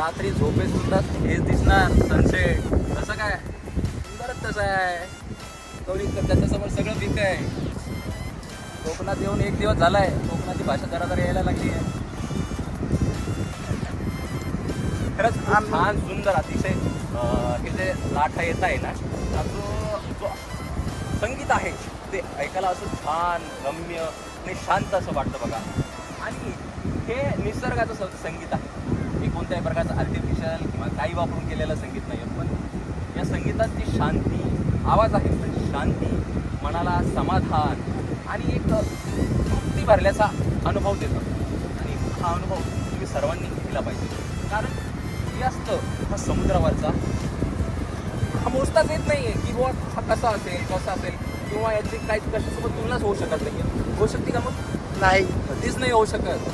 रात्री झोपेत सुद्धा हेच दिसणार सनसेट. तसं काय सुंदरच तसं आहे. त्याच्यासमोर सगळं पीक आहे. कोकणात येऊन 1 दिवस झालाय. कोकणाची भाषा जरा यायला लागली आहे. खरंच खूप छान सुंदर अतिशय हे जे लाटा येत आहे ना, जो संगीत आहे ते ऐकायला असं छान रम्य आणि शांत असं वाटतं बघा. आणि हे निसर्गाचं संगीत आहे. हे कोणत्याही प्रकारचं आर्टिफिशियल किंवा काही वापरून केलेलं संगीत नाही आहे. पण या संगीतात जी शांती आवाज आहे, पण शांती मनाला समाधान आणि एक तृप्ती भरल्याचा अनुभव देतो. आणि हा अनुभव तुम्ही सर्वांनी घेतला पाहिजे. कारण सूर्यास्त हा समुद्रावरचा हा मोजताच येत नाही आहे की बुवा हा कसा असेल कसा असेल किंवा याची काही कशासोबत तुलनाच होऊ शकत नाही. होऊ शकते का मग? नाही. कधीच नाही होऊ शकत.